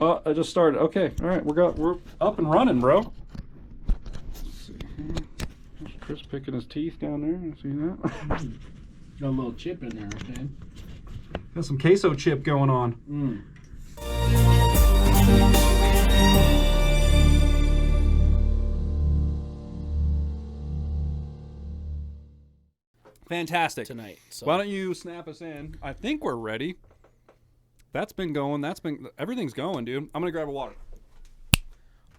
Oh, I just started. Okay, all right, we're up and running, bro. Let's see here. There's Chris picking his teeth down there. You see that? Got a little chip in there, okay? Got some queso chip going on. Fantastic. Tonight. So. Why don't you snap us in? I think we're ready. That's been going. Everything's going, dude. I'm gonna grab a water.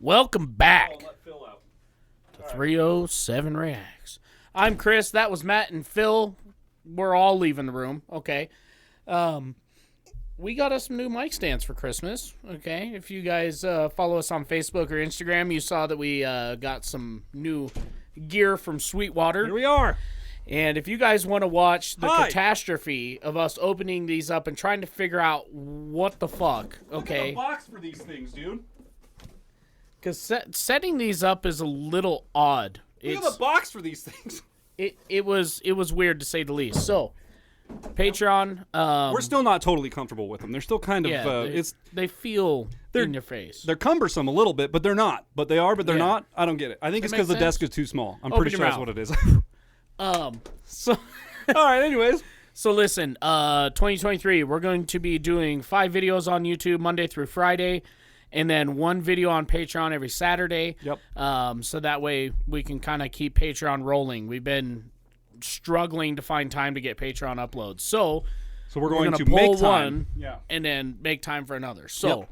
Welcome back Let Phil out. to 307 Reacts. I'm Chris. That was Matt and Phil. We're all leaving the room. Okay. We got us some new mic stands for Christmas. Okay. If you guys follow us on Facebook or Instagram, you saw that we got some new gear from Sweetwater. Here we are. And if you guys want to watch the catastrophe of us opening these up and trying to figure out what the fuck, okay? Look at the box for these things, dude. Because setting these up is a little odd. Look at the box for these things. It was weird to say the least. So, Patreon. We're still not totally comfortable with them. They're still kind of they feel in your face. They're cumbersome a little bit, but they're not. But they are, but they're not. I don't get it. I think it's because the desk is too small. I'm pretty sure that's what it is. So all right, anyways. So listen, 2023, we're going to be doing 5 videos on YouTube Monday through Friday, and then 1 video on Patreon every Saturday. Yep. So that way we can kind of keep Patreon rolling. We've been struggling to find time to get Patreon uploads. So we're going to pull make one time. and then make time for another. So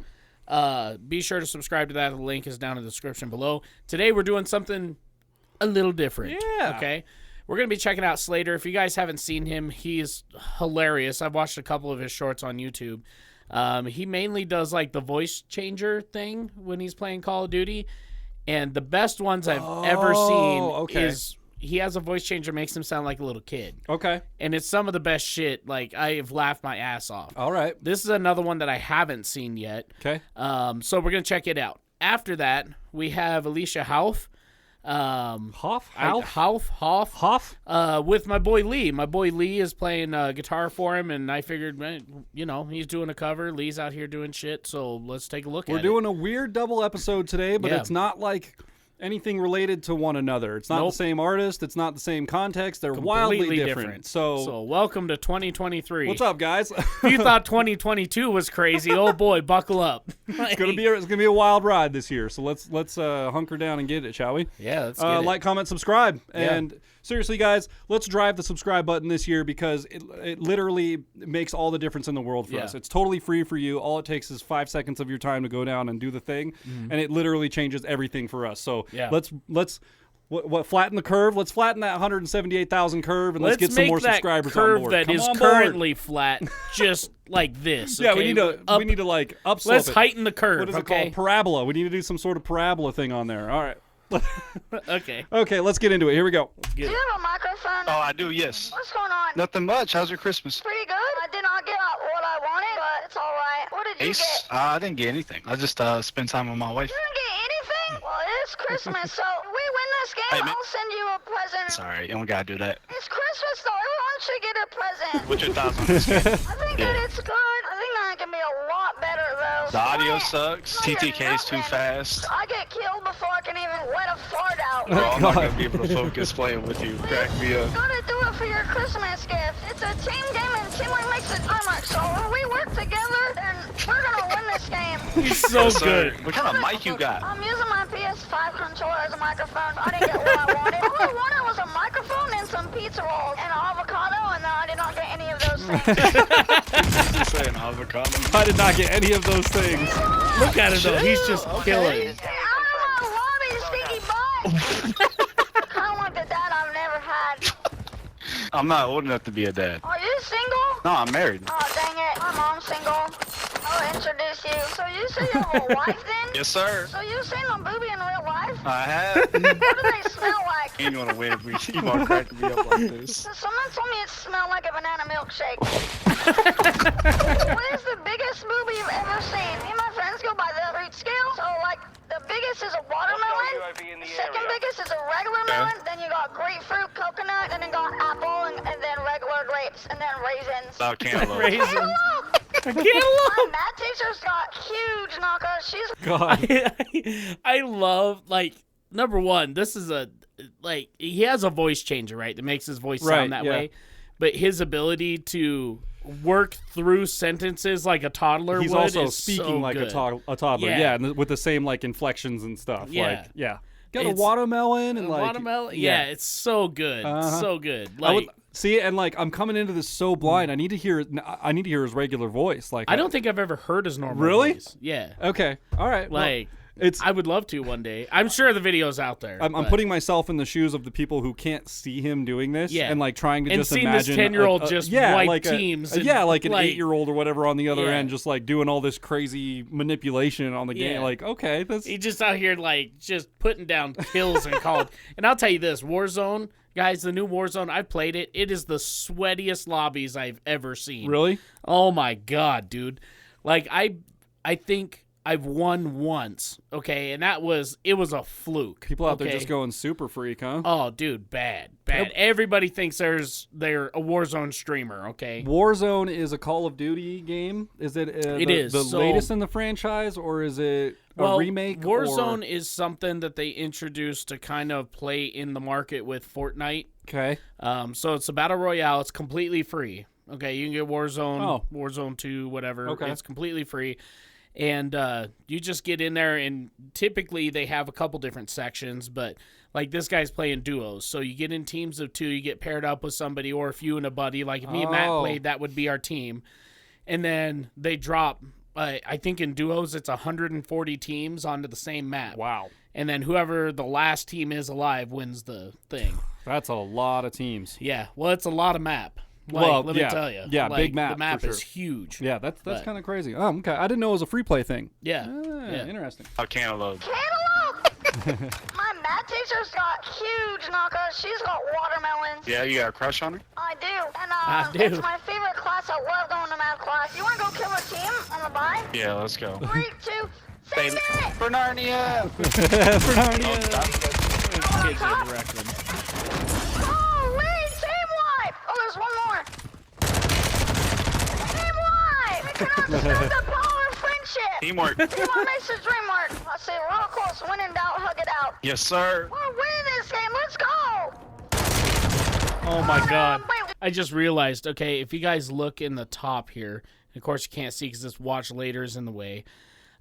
be sure to subscribe to that. The link is down in the description below. Today we're doing something a little different. Yeah. Okay. We're going to be checking out Slater. If you guys haven't seen him, he's hilarious. I've watched a couple of his shorts on YouTube. He mainly does like the voice changer thing when he's playing Call of Duty. And the best ones I've ever seen is he has a voice changer, makes him sound like a little kid. Okay. And it's some of the best shit. Like, I have laughed my ass off. All right. This is another one that I haven't seen yet. Okay. So we're going to check it out. After that, we have Alicia Hauff. Hoff? With my boy Lee. My boy Lee is playing guitar for him, and I figured, he's doing a cover. Lee's out here doing shit, so let's take a look at it. We're doing a weird double episode today, but it's not like anything related to one another. It's not the same artist. It's not the same context. They're wildly different. So welcome to 2023. What's up, guys? If you thought 2022 was crazy, oh boy, buckle up. It's gonna be a wild ride this year. So let's hunker down and get it, shall we? Yeah, let's get it. Like, comment, subscribe, and seriously, guys, let's drive the subscribe button this year because it literally makes all the difference in the world for us. It's totally free for you. All it takes is 5 seconds of your time to go down and do the thing, and it literally changes everything for us. So let's flatten the curve. Let's flatten that 178,000 curve, and let's get some more subscribers on board. That is currently flat, just like this. Yeah, we need to like upslope Let's it. heighten the curve. What is it called? Parabola. We need to do some sort of parabola thing on there. All right. Okay. Okay, let's get into it. Here we go. Do you have a microphone? Oh, I do, yes. What's going on? Nothing much. How's your Christmas? Pretty good. I did not get what I wanted, but it's all right. What did you get? I didn't get anything. I just spent time with my wife. You didn't get anything? Well, it's Christmas, so if we win this game, I'll send you a present. Sorry, you don't gotta do that. It's Christmas, though. Everyone should get a present. What's your thoughts on this game? I think that it's good. I think that it can be a lot better, though. The audio sucks. TTK's too fast. I get killed before I can even let a fart out. Bro, I'm not gonna be able to focus playing with you. Crack me up. You gotta do it for your Christmas gift. It's a team game, and teamwork makes the dream work. So when we work together, then we're gonna win this game. He's so good. What kind of mic you got? I'm using my PS5 controller as a microphone. I didn't get what I wanted. All I wanted was a microphone and some pizza rolls and an avocado, and I did not get any of those things. You say an avocado? I did not get any of those things. Look at it though. He's just killing it. I kind of want the dad I've never had. I'm not old enough to be a dad. Are you single? No, I'm married. Oh, dang it. My mom's single. I'll introduce you. So you say you have a wife then? Yes, sir. So you've seen a booby in real life? I have. What do they smell like? You ain't gonna win if we keep on cracking me up like this. So someone told me it smelled like a banana milkshake. What is the biggest booby you've ever seen? Me and my friends go by the fruit scale. So like the biggest is a watermelon. The second biggest is a regular melon. Then you got grapefruit, coconut, and then got apple, and then regular grapes, and then raisins. About cantaloupe. Raisins. Cantaloupe. My math teacher's got huge knockers. She's God. I love, like, number one, this is he has a voice changer, right, that makes his voice sound that way. But his ability to work through sentences like a toddler He's would also is speaking so like good. a toddler. Yeah. Yeah, and with the same like inflections and stuff. Yeah. Like, yeah. Got a It's- watermelon and like Watermelon? Yeah, it's so good. So good. I would Like, see, and like I'm coming into this so blind. I need to hear his regular voice. Like I don't think I've ever heard his normal Really? voice. Yeah. Okay. All right. well, Like, it's I would love to one day. I'm sure the video's out there. I'm but- putting myself in the shoes of the people who can't see him doing this, Yeah. and like trying to And just seeing imagine this 10-year-old just wipe like teams and, like an like- 8-year-old or whatever on the other Yeah. end, just like doing all this crazy manipulation on the game. Yeah. Like, okay, that's He's just out here, like, just putting down kills in college. And I'll tell you this, Warzone, guys, the new Warzone, I've played it. It is the sweatiest lobbies I've ever seen. really. Oh, my God, dude. Like, I think I've won once, okay? And it was a fluke. People out there okay? just going super freak, huh? Oh, dude, bad. Everybody thinks they're a Warzone streamer, okay? Warzone is a Call of Duty game. Is it? It the, is, the so- latest in the franchise, or is it a remake? Warzone is something that they introduced to kind of play in the market with Fortnite. Okay. So it's a battle royale. It's completely free. Okay, you can get Warzone, Warzone 2, whatever. Okay. It's completely free. And you just get in there, and typically they have a couple different sections, but like this guy's playing duos. So you get in teams of 2, you get paired up with somebody, or if you and a buddy, like if me and Matt played, that would be our team. And then they drop, I think in duos, it's 140 teams onto the same map. Wow. And then whoever the last team is alive wins the thing. That's a lot of teams. Yeah, well, it's a lot of map. Like, Well, let yeah. me tell you. Yeah, like, big map, The map for is sure. huge. Yeah, that's But- kind of crazy. Oh, okay. I didn't know it was a free play thing. Yeah. Yeah. Interesting. Oh, cantaloupe. cantaloupe. My math teacher's got huge knockers. She's got watermelons. Yeah, you got a crush on her? I do. And I do. it's my favorite class. I love going to math class. You want to go kill a team on the bye? Yeah, let's go. 3, 2, save it! For Narnia! Kids would wreck them. Oh, wait, team wipe! Oh, there's one more. Team wipe! We cannot stop the power of friendship. Teamwork. Teamwork makes the dream work. I say we're all close. Win in doubt, hug it out. Yes, sir. We're winning this game. Let's go! Oh, my God. Wait, I just realized, okay, if you guys look in the top here, of course you can't see because this watch later is in the way,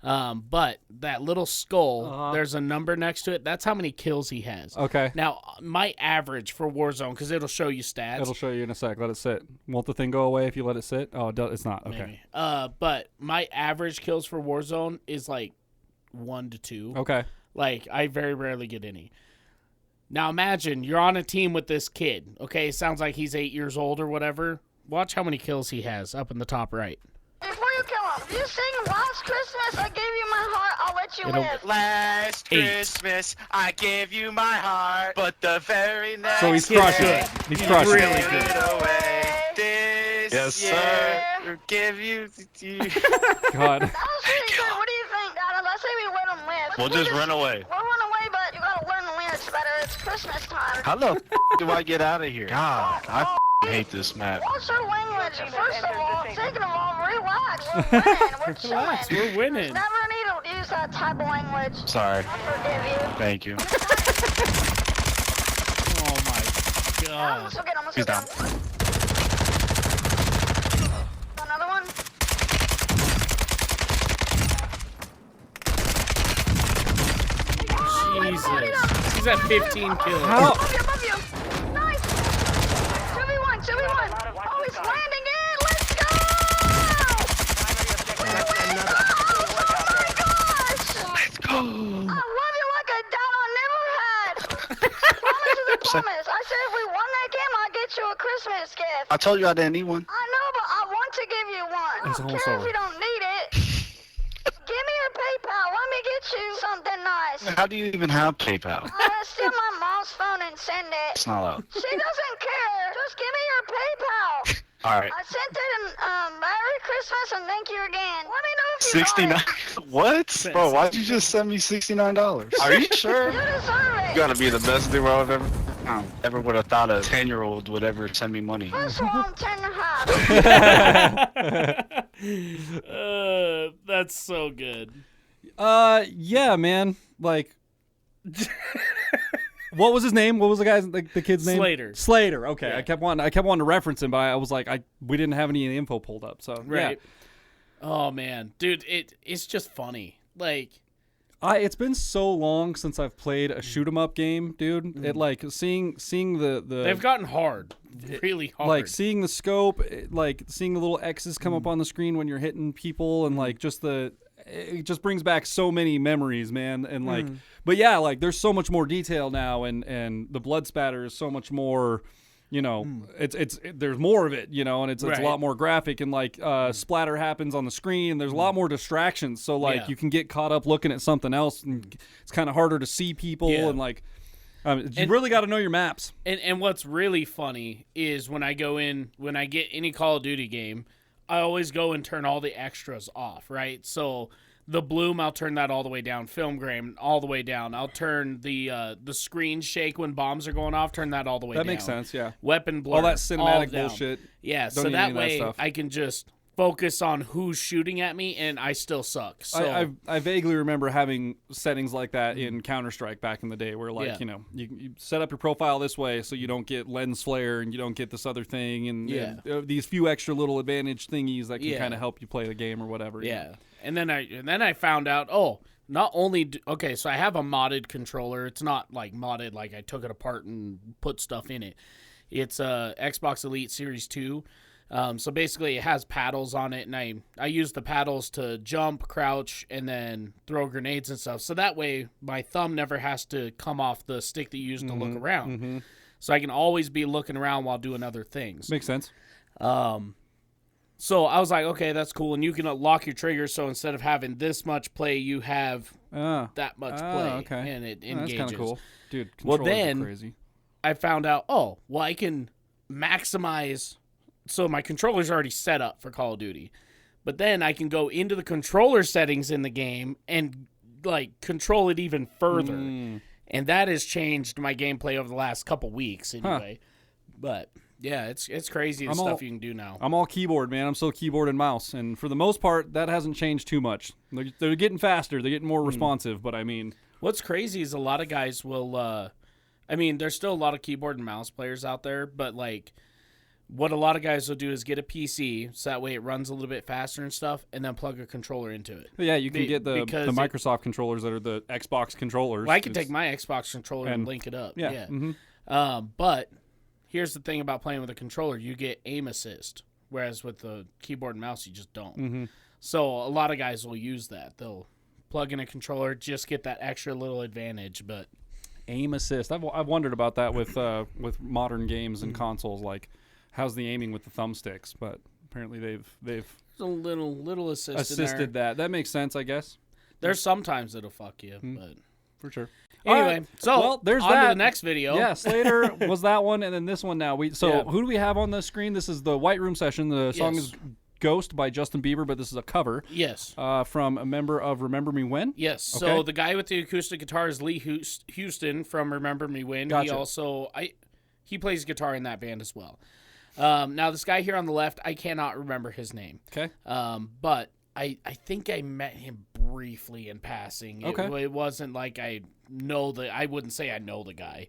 but that little skull, there's a number next to it. That's how many kills he has. Okay. Now, my average for Warzone, because it'll show you stats. It'll show you in a sec. Let it sit. Won't the thing go away if you let it sit? Oh, it's not. Okay. Maybe. But my average kills for Warzone is like 1 to 2. Okay. Like, I very rarely get any. Now, imagine you're on a team with this kid. Okay, sounds like he's 8 years old or whatever. Watch how many kills he has up in the top right. before you kill him, you sing Last Christmas, I gave you my heart, I'll let you live. Last 8. Christmas, I gave you my heart, but the very next So he's crushing day, it. He's crushing really it. good. gave it away. This year, give you. God. That was pretty good. What do you think, Dad? Let's say we let him live. We'll just run away. We'll run away, but you gotta learn the lyrics better. It's Christmas time. How the do I get out of here? God, I hate this map. What's your language? First of all, second of all, relax. We're winning. We're chilling. Relax, we're winning. Never need to use that type of language. Sorry. I forgive you. Thank you. Oh, my God. Let's go get him. Let's He's go down. get him. Another one? Jesus. He's at 15 kills. How? Above you. Nice. 2v1, 2v1. Oh, he's landing in. Let's go! We win! Oh my gosh! Let's go. I love you like a dad I never had. Promise is a promise. I said if we won that game, I'll get you a Christmas gift. I told you I didn't need one. I know, but I want to give you one. It's I don't almost care over. if you don't need it. Give me your PayPal. Let me get you something nice. How do you even have PayPal? I'm gonna steal my mom's phone and send it. It's not allowed. She doesn't care. Just give me your PayPal. All right. I sent it and Merry Christmas and thank you again. Let me know if you 69. got it. What? Bro, why'd you just send me $69? Are you sure? You deserve it. You gotta be the best dude I've ever. I never would have thought a 10-year-old would ever send me money. First of all, I'm 10 and a half. That's so good. Yeah, man. Like, what was his name? What was the kid's name? Slater. Slater. Okay, Yeah. I kept wanting to reference him, but I was like, we didn't have any info pulled up. So Right. Yeah. Oh man, dude, it's just funny. Like, it's been so long since I've played a shoot 'em up game, dude. It like seeing the they've gotten hard, really hard. like seeing the scope, like seeing the little X's come up on the screen when you're hitting people, and like it just brings back so many memories, man. And like, but yeah, like there's so much more detail now, and the blood spatter is so much more. You know, there's more of it, you know, and it's a lot more graphic, and like splatter happens on the screen. There's a lot more distractions, so like you can get caught up looking at something else, and it's kind of harder to see people, and like you really got to know your maps. And what's really funny is when I get any Call of Duty game, I always go and turn all the extras off, right? So the bloom, I'll turn that all the way down. Film grain, all the way down. I'll turn the screen shake when bombs are going off. Turn that all the way down. That makes sense, yeah. Weapon blur, all that cinematic all bullshit. Yeah, Don't so need that any of way stuff. I can just focus on who's shooting at me, and I still suck. So I vaguely remember having settings like that in Counter-Strike back in the day, where like you know you set up your profile this way so you don't get lens flare and you don't get this other thing, and these few extra little advantage thingies that can kind of help you play the game or whatever. Yeah. And then I found out, not only so I have a modded controller. It's not like modded like I took it apart and put stuff in it. It's a Xbox Elite Series 2. So basically it has paddles on it, and I use the paddles to jump, crouch, and then throw grenades and stuff. So that way my thumb never has to come off the stick that you use to look around. So I can always be looking around while doing other things. Makes sense. So I was like, okay, that's cool. And you can lock your triggers, so instead of having this much play, you have that much play. Okay. And it engages. That's kind of cool. Dude, Well, controllers then are crazy. I found out, I can maximize. So my controller's already set up for Call of Duty. But then I can go into the controller settings in the game and like control it even further. And that has changed my gameplay over the last couple weeks anyway. But yeah, it's crazy the stuff you can do now. I'm all keyboard, man. I'm still keyboard and mouse, and for the most part, that hasn't changed too much. They're getting faster, they're getting more responsive, but I mean, what's crazy is a lot of guys will. There's still a lot of keyboard and mouse players out there, but like, what a lot of guys will do is get a PC, so that way it runs a little bit faster and stuff, and then plug a controller into it. Yeah, you can get the Microsoft controllers that are the Xbox controllers. Well, I can take my Xbox controller and link it up. Yeah. But here's the thing about playing with a controller. You get aim assist, whereas with the keyboard and mouse, you just don't. So a lot of guys will use that. They'll plug in a controller, just get that extra little advantage. But aim assist. I've wondered about that with modern games and consoles. Like, how's the aiming with the thumbsticks? But apparently they've a little assisted that. That makes sense, I guess. There's sometimes it'll fuck you, but for sure. Anyway, so there's on that. to the next video. Yeah, Slater was that one, and then this one now. Who do we have on the screen? This is the White Room session. The song is Ghost by Justin Bieber, but this is a cover. Yes. From a member of Remember Me When? Yes. Okay. So the guy with the acoustic guitar is Lee Houston from Remember Me When. Gotcha. He also he plays guitar in that band as well. Now this guy here on the left, I cannot remember his name. Okay. But I think I met him briefly in passing. Okay. It wasn't like I wouldn't say I know the guy.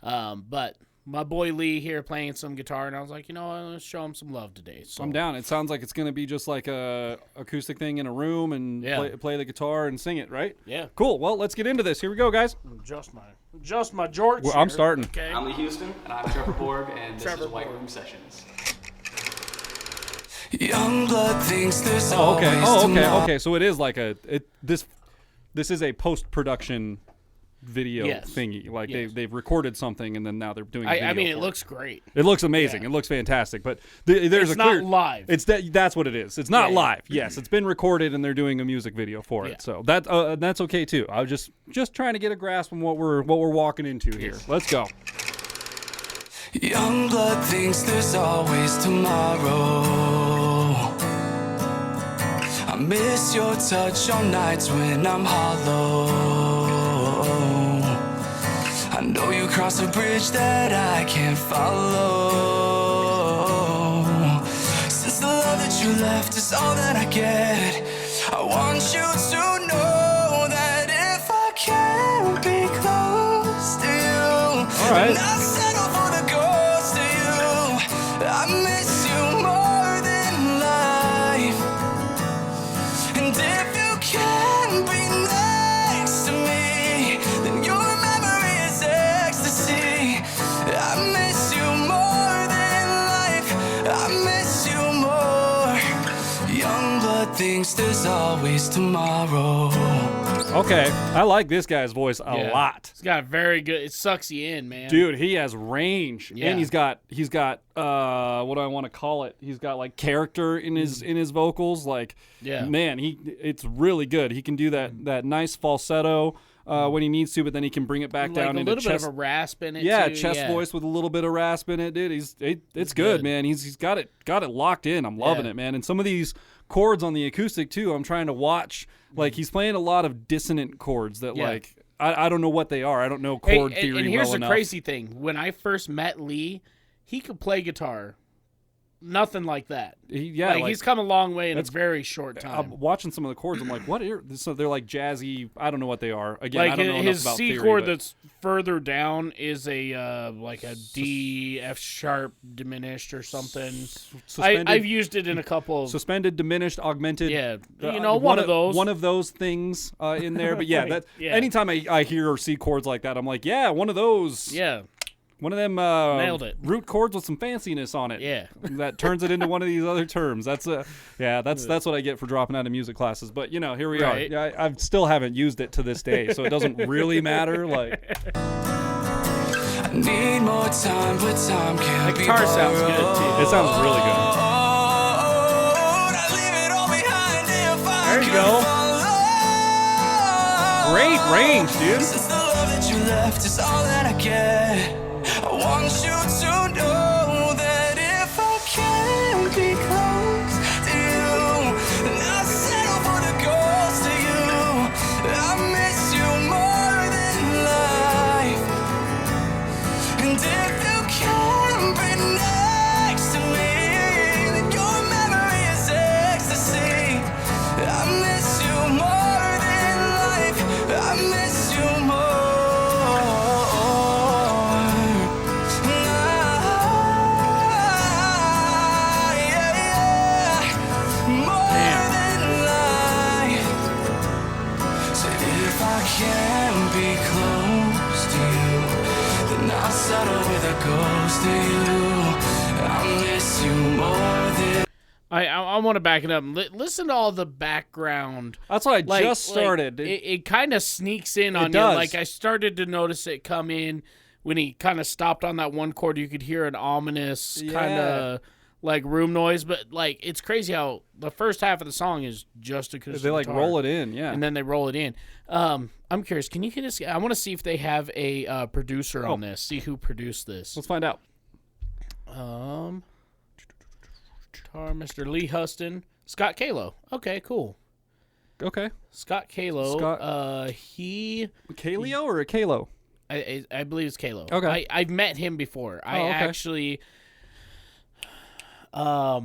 But my boy Lee here playing some guitar, and I was like, let's show him some love today. So I'm down. It sounds like it's going to be just like a acoustic thing in a room and play the guitar and sing it, right? Yeah. Cool. Well, let's get into this. Here we go, guys. Just my George. Well, I'm starting. Okay. I'm Lee Houston, and I'm Trevor Borg, and this is White Room Sessions. Young blood thinks there's Okay. So it is like this is a post-production video thingy. Like they've recorded something and then now they're doing a video. I mean, it for looks great. It looks amazing. Yeah. It looks fantastic. But there's it's not live. That's what it is. It's not live. Yes, it's been recorded and they're doing a music video for it. So that's okay too. I was just trying to get a grasp on what we're walking into here. Let's go. Young blood thinks there's always tomorrow. I miss your touch on nights when I'm hollow. I know you cross a bridge that I can't follow. Since the love that that you left is all that I get. I want you to know that if I can't be close to you, all right. then I'll settle for the ghost of you. I miss you more than life. And if you can't be next to me, then your memory is ecstasy. I miss you more than life. I miss you more. Young blood thinks there's always tomorrow. Okay, I like this guy's voice a lot. He's got very good. It sucks you in, man. Dude, he has range, Yeah. and he's got what do I want to call it? He's got like character in his vocals. Like, man, it's really good. He can do that nice falsetto when he needs to, but then he can bring it back down into a little chest. bit of a rasp in it. Yeah, too. chest voice with a little bit of rasp in it, dude. It's good, man. He's got it locked in. I'm loving it, man. And some of these chords on the acoustic too, I'm trying to watch. Like, he's playing a lot of dissonant chords that like I don't know what they are. I don't know chord theory and here's well the enough. crazy thing: when I first met Lee, he could play guitar. Nothing like that. He's come a long way in a very short time. I'm watching some of the chords. I'm like, what? So they're like jazzy. I don't know what they are. Again, like I don't know his enough about C theory, chord but that's further down is a like a D F sharp diminished or something. I've used it in a couple of suspended, diminished, augmented. Yeah, one of those. One of those things in there. But yeah, Right, anytime I hear or see chords like that, I'm like, yeah, one of those. Yeah. One of them Nailed it. root chords with some fanciness on it. Yeah. That turns it into one of these other terms. That's what I get for dropping out of music classes. But here we are. Yeah, I still haven't used it to this day, so it doesn't really matter. Like, I need more time, but time can't be guitar sounds good too. it sounds really good. There you go. Great range, dude. Since the love that you left is all that I get, I want you to know that if I can't be close to you, then I'll settle for the ghost of you. I miss you more than life. And if you can't be next to me, then your memory is ecstasy. I miss you more than life. I miss you more. More than life. So if I can't be close to you, then I'll settle with a ghost of you. I miss you more than. I want to back it up. Listen to all the background. That's what I just started. It kind of sneaks in on you. does. Like, I started to notice it come in when he kind of stopped on that one chord. You could hear an ominous kind of like room noise. But like, it's crazy how the first half of the song is just acoustic They like guitar, roll it in, and then they roll it in. I'm curious. Can you hit us? I want to see if they have a producer on this. See who produced this. Let's find out. Guitar, Mr. Lee Huston, Scott Kalo. Okay, cool. Okay. Scott Kalo. Kaleo or a Kalo? I believe it's Kalo. Okay. I've met him before. I okay. actually let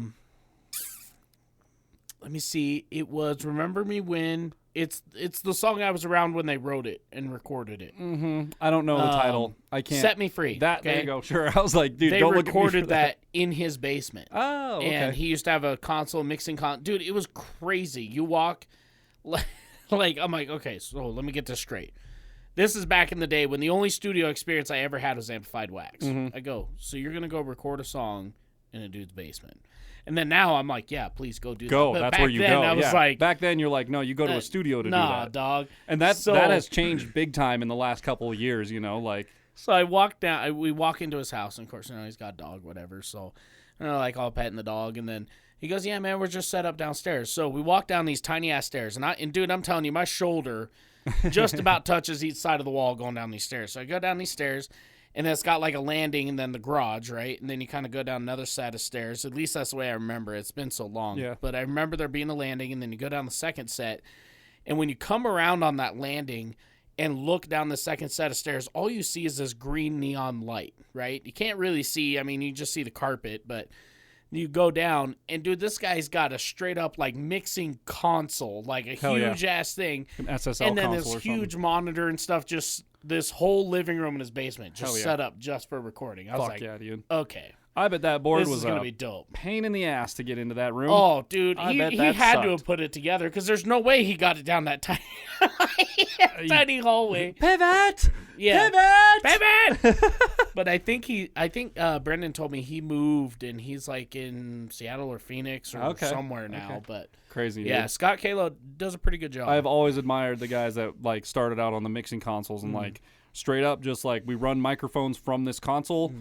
me see. It was Remember Me When. It's the song I was around when they wrote it and recorded it. Mm-hmm. I don't know the title. I can't. Set Me Free. There you go. Sure. I was like, dude, they don't look at me recorded for that in his basement. Oh, okay. And he used to have a console mixing dude, it was crazy. You walk like I'm like, okay, so let me get this straight. This is back in the day when the only studio experience I ever had was Amplified Wax. Mm-hmm. I go, so you're gonna go record a song in a dude's basement. And then now I'm like, yeah, please go do that. But that's back where you then, go. I was like, back then you're like, no, you go to a studio to do that. Dog. And that So- has changed big time in the last couple of years, like. So I walk down. We walk into his house, and of course, he's got a dog, whatever. So, like all petting the dog, and then he goes, "Yeah, man, we're just set up downstairs." So we walk down these tiny ass stairs, and dude, I'm telling you, my shoulder just about touches each side of the wall going down these stairs. So I go down these stairs, and it's got like a landing, and then the garage, right? And then you kind of go down another set of stairs. At least that's the way I remember it. It's been so long, Yeah. But I remember there being a landing, and then you go down the second set, and when you come around on that landing and look down the second set of stairs, all you see is this green neon light, right? You can't really see. I mean, you just see the carpet, but You go down, and dude, this guy's got a straight up like mixing console, like a huge ass thing, an SSL and then console this or huge something. monitor and stuff. Just this whole living room in his basement, just set up just for recording. I was like, yeah, dude. okay, I bet that board this was is gonna be dope. pain in the ass to get into that room. Oh, dude, I he bet had that to sucked. have put it together because there's no way he got it down that tiny, tiny hallway. Pivot! Yeah. Pivot! But I think Brendan told me he moved and he's like in Seattle or Phoenix or somewhere now. But crazy. Yeah, dude. Scott Kalo does a pretty good job. I've always admired the guys that like started out on the mixing consoles and like straight up just like we run microphones from this console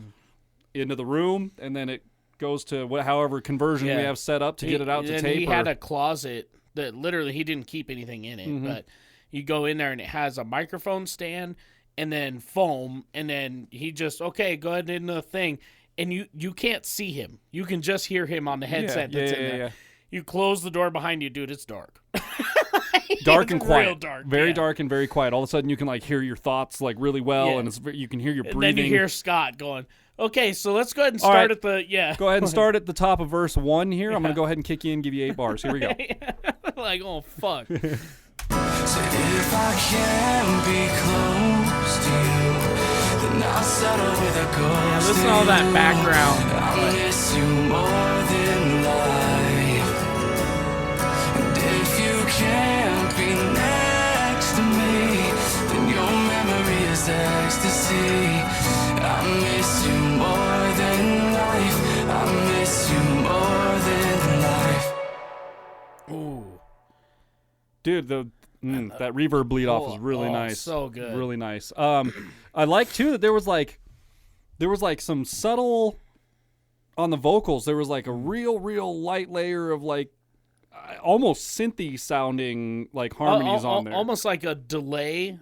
into the room and then it goes to however conversion we have set up to get it out to tape. He had a closet that literally he didn't keep anything in it, but you go in there and it has a microphone stand and then foam, and then he just go ahead into the thing, and you can't see him. You can just hear him on the headset that's in there. Yeah. You close the door behind you, dude. It's dark. Dark and quiet. Real dark. Very dark and very quiet. All of a sudden, you can like hear your thoughts like really well, and you can hear your breathing. And then you hear Scott going, "Okay, so let's go ahead and start at the Go ahead and start at the top of verse 1 here. I'm gonna go ahead and kick you in, give you 8 bars. Here we go. Like, oh fuck. So if I can be close to you, then I'll settle with a ghost. Listen to all that background. I miss you more than life. And if you can't be next to me, then your memory is ecstasy. I miss you more than life. I miss you more than life. Ooh. Dude, that reverb bleed off was really nice. So good. Really nice. I like too that there was like some subtle on the vocals. There was like a real light layer of like almost synthy sounding like harmonies on there. Almost like a delay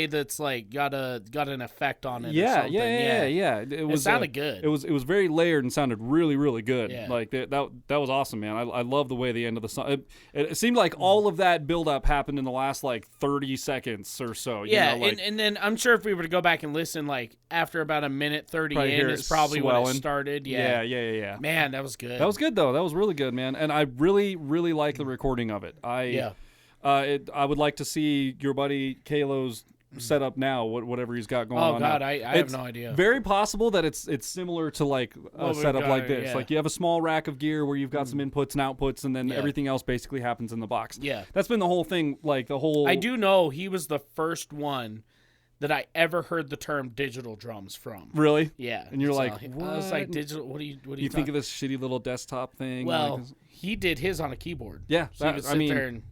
that's like got an effect on it. Yeah, or something. yeah. It sounded good. It was very layered and sounded really good. Yeah. Like that was awesome, man. I love the way the end of the song. It seemed like all of that build up happened in the last like 30 seconds or so. Yeah, you know, like, and then I'm sure if we were to go back and listen, like after about a minute 30 in is probably when it started. Yeah. Man, that was good. That was good though. That was really good, man. And I really like the recording of it. I would like to see your buddy Kalo's setup now, whatever he's got going on. Oh God, now. I have no idea. Very possible that it's similar to like a setup like this. Yeah. Like you have a small rack of gear where you've got some inputs and outputs, and then everything else basically happens in the box. Yeah, that's been the whole thing. Like the whole. I do know he was the first one that I ever heard the term digital drums from. Really? Yeah. And you're so like, what? I was like, digital. What do you think of this shitty little desktop thing? Well, like, he did his on a keyboard. Yeah, so he would sit there and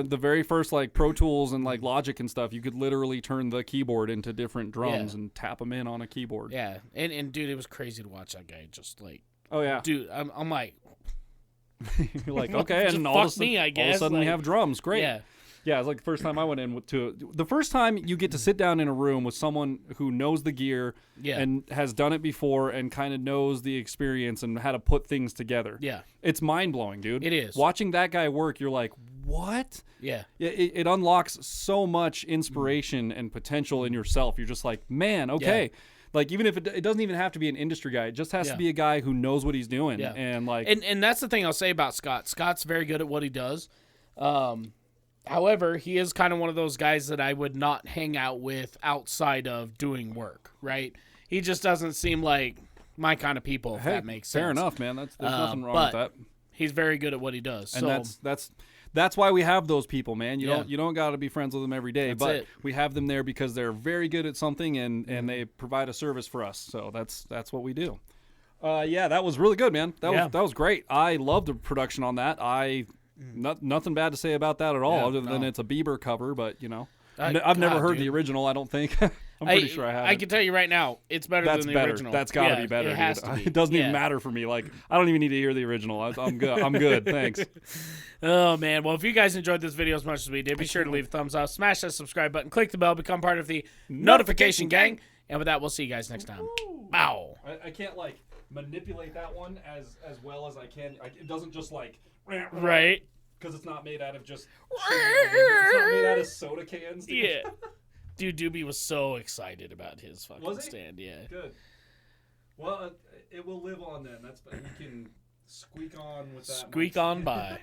the very first like Pro Tools and like Logic and stuff, you could literally turn the keyboard into different drums and tap them in on a keyboard. Yeah, and dude, it was crazy to watch that guy just like. Oh yeah, dude, I'm like. You're like, okay, and all of a sudden we have drums. Great. Yeah. Yeah, it's like the first time I went in the first time you get to sit down in a room with someone who knows the gear and has done it before and kind of knows the experience and how to put things together. Yeah. It's mind-blowing, dude. It is. Watching that guy work, you're like, what? Yeah. It unlocks so much inspiration and potential in yourself. You're just like, man, okay. Yeah. Like, even if it doesn't even have to be an industry guy. It just has to be a guy who knows what he's doing. Yeah. And like, and that's the thing I'll say about Scott. Scott's very good at what he does. However, he is kind of one of those guys that I would not hang out with outside of doing work, right? He just doesn't seem like my kind of people, if that makes sense. Fair enough, man. There's nothing wrong with that. He's very good at what he does. And that's why we have those people, man. You don't got to be friends with them every day, but we have them there because they're very good at something and they provide a service for us. So that's what we do. That was really good, man. That was great. I loved the production on that. Nothing bad to say about that at all, other than it's a Bieber cover. But you know, I've never heard the original. I don't think. I'm pretty sure I have. I can tell you right now, it's better than the original. That's got to be better. It has to be. It doesn't even matter for me. Like I don't even need to hear the original. I'm good. I'm good. Thanks. Oh man. Well, if you guys enjoyed this video as much as we did, be sure to leave a thumbs up, smash that subscribe button, click the bell, become part of the notification gang. And with that, we'll see you guys next time. Wow. I can't like manipulate that one as well as I can. It doesn't just like right. Because it's not made out of just it's not made out of soda cans. Dude. Yeah. Dude, Doobie was so excited about his fucking stand. Yeah. Good. Well, it will live on then. You can squeak on with that. Squeak on by.